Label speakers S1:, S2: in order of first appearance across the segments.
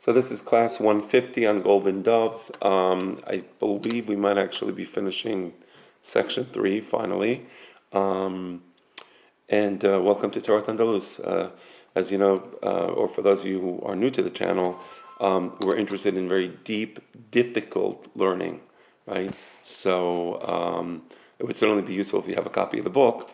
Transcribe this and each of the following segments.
S1: So this is class 150 on golden doves. I believe we might actually be finishing section 3 finally. And welcome to Torah Andalus. As you know, or for those of you who are new to the channel, we're interested in very deep, difficult learning, right? So it would certainly be useful if you have a copy of the book.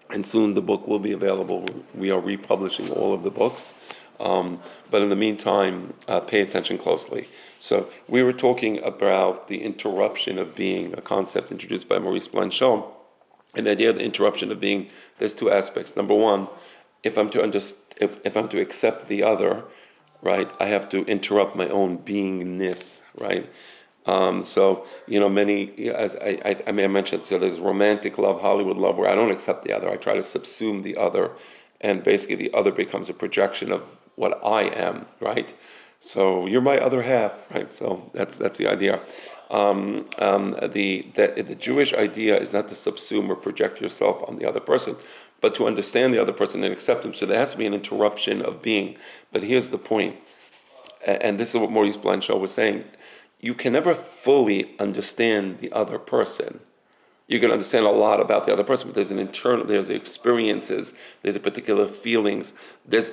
S1: And soon the book will be available. We are republishing all of the books. But in the meantime, pay attention closely. So we were talking about the interruption of being, a concept introduced by Maurice Blanchot. And the idea of the interruption of being, there's two aspects. Number one, if I'm to accept the other, right, I have to interrupt my own beingness, right? So, many, as I may have mentioned, so there's romantic love, Hollywood love, where I don't accept the other. I try to subsume the other, and basically the other becomes a projection of what I am, right? So you're my other half, right? So that's the idea. The Jewish idea is not to subsume or project yourself on the other person, but to understand the other person and accept him. So there has to be an interruption of being. But here's the point, and this is what Maurice Blanchot was saying. You can never fully understand the other person. You can understand a lot about the other person, but there's experiences, there's a particular feelings, there's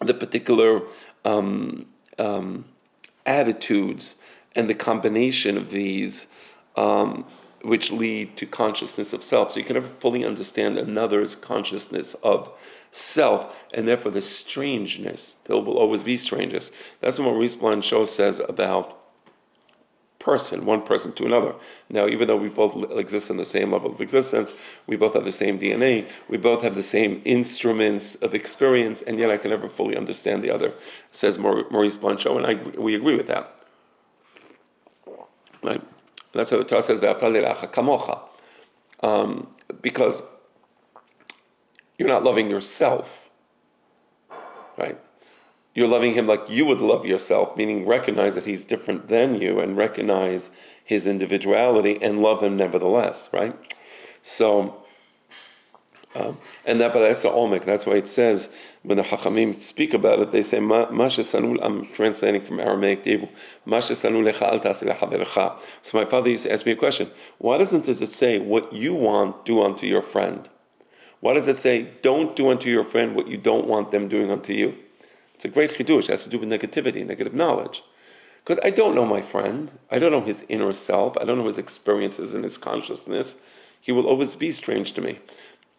S1: the particular attitudes, and the combination of these which lead to consciousness of self. So you can never fully understand another's consciousness of self, and therefore the strangeness. There will always be strangeness. That's what Maurice Blanchot says about one person to another. Now, even though we both exist in the same level of existence, we both have the same DNA, we both have the same instruments of experience, and yet I can never fully understand the other, says Maurice Blanchot, and we agree with that. Right? That's what the Torah says, kamocha, because you're not loving yourself, right? You're loving him like you would love yourself, meaning recognize that he's different than you and recognize his individuality and love him nevertheless, right? So, but that's the Olmec. That's why it says, when the Chachamim speak about it, they say, I'm translating from Aramaic Devu, so my father used to ask me a question, why doesn't it say, what you want, do unto your friend? Why does it say, don't do unto your friend what you don't want them doing unto you? It's a great chidush. It has to do with negativity, negative knowledge. Because I don't know my friend. I don't know his inner self. I don't know his experiences and his consciousness. He will always be strange to me.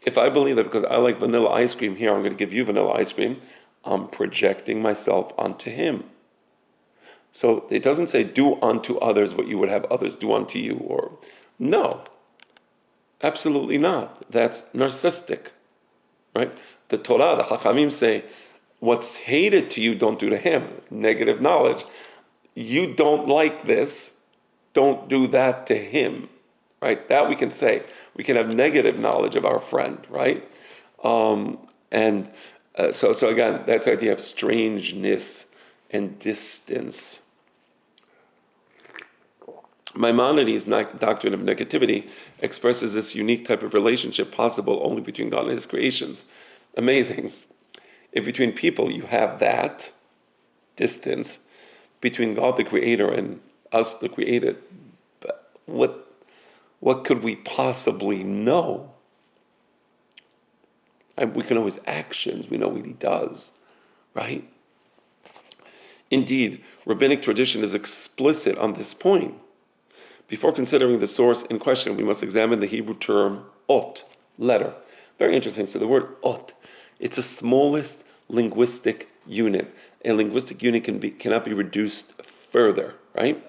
S1: If I believe that because I like vanilla ice cream here, I'm going to give you vanilla ice cream, I'm projecting myself onto him. So it doesn't say, do unto others what you would have others do unto you. Or no, absolutely not. That's narcissistic, right? The Torah, the Chachamim say, what's hated to you, don't do to him. Negative knowledge. You don't like this, don't do that to him. Right? That we can say. We can have negative knowledge of our friend, right? So again, that's the idea of strangeness and distance. Maimonides' doctrine of negativity expresses this unique type of relationship possible only between God and his creations. Amazing. If between people you have that distance between God the Creator and us the created, what could we possibly know? And we can know his actions, we know what he does, right? Indeed, rabbinic tradition is explicit on this point. Before considering the source in question, we must examine the Hebrew term ot, letter. Very interesting. So the word ot, it's the smallest linguistic unit. A linguistic unit cannot be reduced further, right?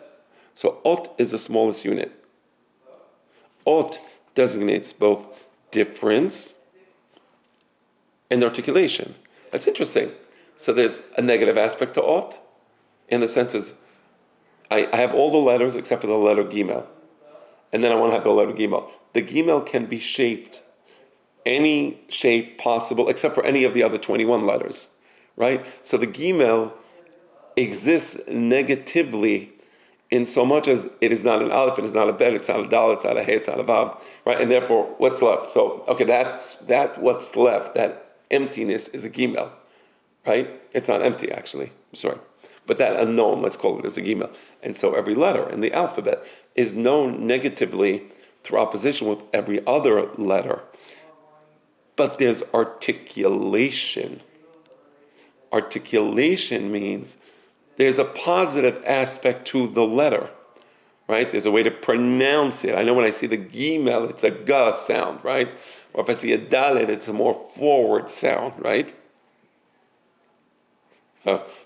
S1: So ot is the smallest unit. Ot designates both difference and articulation. That's interesting. So there's a negative aspect to ot, in the sense is, I have all the letters except for the letter Gimel. And then I want to have the letter Gimel. The Gimel can be shaped any shape possible except for any of the other 21 letters, right? So the Gimel exists negatively in so much as it is not an aleph, it is not a bet, it's not a dal, it's not a hey, it's not a vav, right? And therefore, what's left? So, okay, that what's left, that emptiness is a gimel, right? It's not empty, actually. I'm sorry. But that unknown, let's call it as a gimel. And so every letter in the alphabet is known negatively through opposition with every other letter. But there's articulation. Articulation means there's a positive aspect to the letter, right? There's a way to pronounce it. I know when I see the gimel, it's a ga sound, right? Or if I see a dalet, it's a more forward sound, right?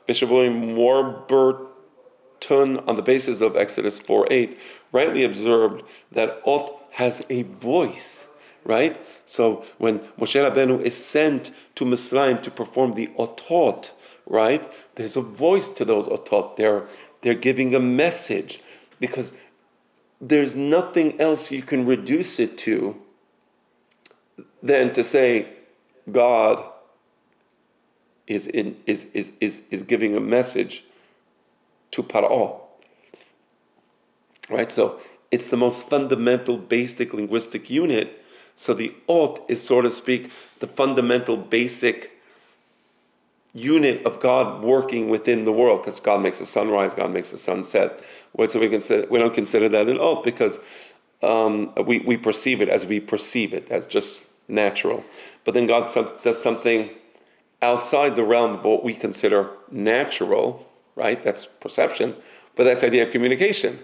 S1: Bishop William Warburton, on the basis of Exodus 4:8, rightly observed that Ot has a voice, right? So when Moshe Rabbeinu is sent to Mitzrayim to perform the Otot, right? There's a voice to those Otot. They're giving a message, because there's nothing else you can reduce it to than to say God is giving a message to Paro. Right? So it's the most fundamental, basic linguistic unit. So the Ot is, so to speak, the fundamental, basic unit of God working within the world, because God makes the sunrise, God makes the sunset. So we don't consider that an Ot, because we perceive it as we perceive it, as just natural. But then God does something outside the realm of what we consider natural, right? That's perception, but that's the idea of communication.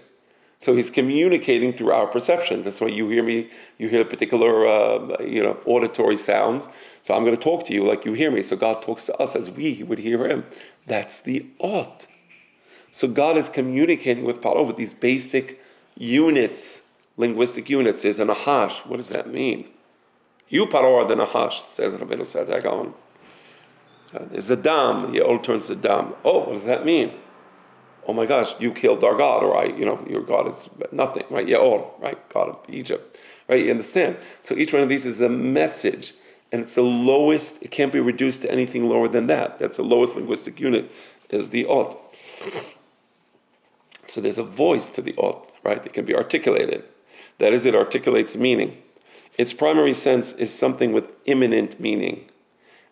S1: So he's communicating through our perception. That's why you hear me, you hear particular, auditory sounds. So I'm going to talk to you like you hear me. So God talks to us as we would hear him. That's the Ot. So God is communicating with Paro with these basic units, linguistic units. There's a Nahash. What does that mean? You, Paro, are the Nahash, says Rabbeinu Tzadok Gaon. There's a dam. Ye'ol turns to dam. Oh, what does that mean? Oh my gosh, you killed our God, or your God is nothing, right? Ye'ol, right? God of Egypt, right? You understand? So each one of these is a message, and it's the lowest. It can't be reduced to anything lower than that. That's the lowest linguistic unit, is the Ot. So there's a voice to the Ot, right? It can be articulated. That is, it articulates meaning. Its primary sense is something with imminent meaning,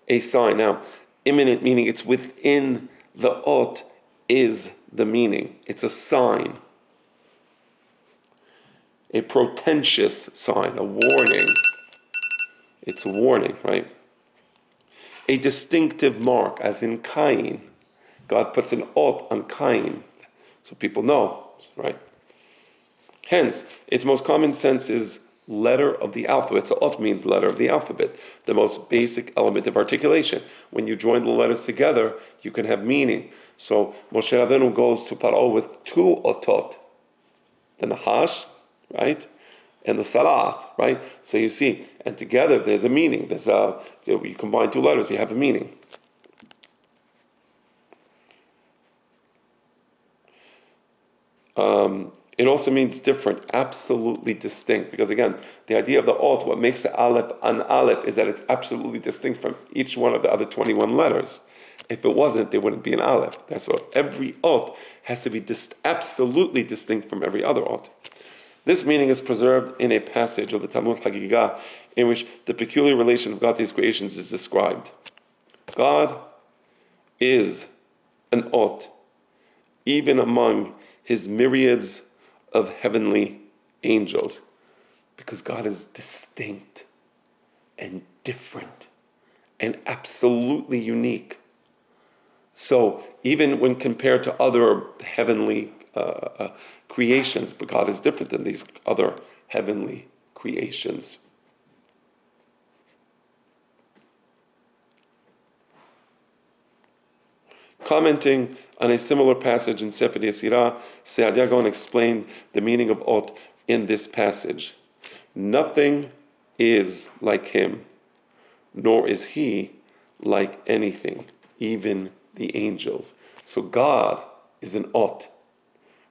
S1: a sign. Now, imminent meaning, it's within the Ot is the meaning. It's a sign, a portentous sign, a warning. It's a warning, right? A distinctive mark, as in Cain. God puts an Ot on Cain, so people know, right? Hence, its most common sense is letter of the alphabet. So Ot means letter of the alphabet, the most basic element of articulation. When you join the letters together, you can have meaning. So Moshe Rabbeinu goes to Paro with two Otot, the Nahash, right, and the Salat, right? So you see, and together there's a meaning. You combine two letters, you have a meaning. It also means different, absolutely distinct. Because again, the idea of the Ot, what makes the Aleph an Aleph, is that it's absolutely distinct from each one of the other 21 letters. If it wasn't, there wouldn't be an Aleph. That's why every Ot has to be absolutely distinct from every other Ot. This meaning is preserved in a passage of the Talmud Chagigah, in which the peculiar relation of God to his creations is described. God is an Ot, even among his myriads of heavenly angels, because God is distinct and different and absolutely unique. So even when compared to other heavenly creations, but God is different than these other heavenly creations. Commenting on a similar passage in Sefer Yetzirah, Saadia Gaon explained the meaning of Ot in this passage. Nothing is like him, nor is he like anything, even the angels. So God is an Ot,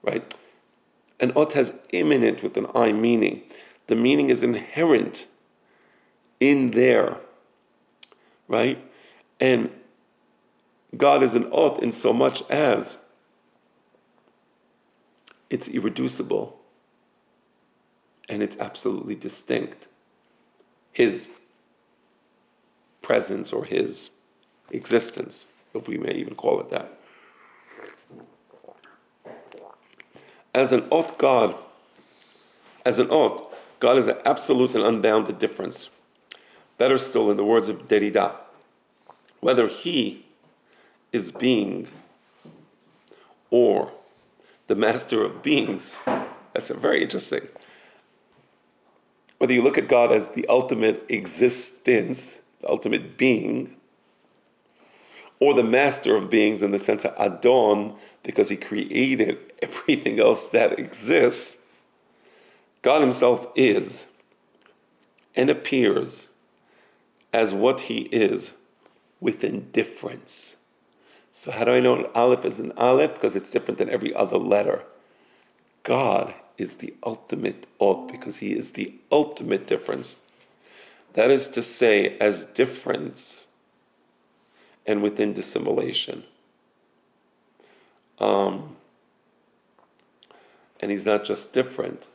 S1: right? An Ot has imminent with an I meaning. The meaning is inherent in there, right? And God is an Ot in so much as it's irreducible and it's absolutely distinct. His presence or his existence. if we may even call it that. As an oath, God is an absolute and unbounded difference. Better still, in the words of Derrida, whether he is being or the master of beings. That's a very interesting. Whether you look at God as the ultimate existence, the ultimate being, or the master of beings in the sense of Adon, because he created everything else that exists, God himself is and appears as what he is with indifference. So how do I know an aleph is an aleph? Because it's different than every other letter. God is the ultimate ot because he is the ultimate difference. That is to say, as difference and within dissimulation. And he's not just different,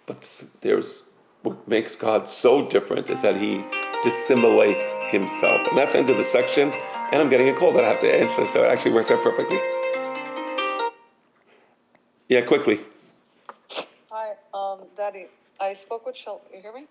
S1: but there's what makes God so different is that he dissimulates himself. And that's the end of the section. And I'm getting a call that I have to answer, so it actually works out perfectly. Yeah, quickly.
S2: Hi, Daddy. I spoke with Shel. You hear me?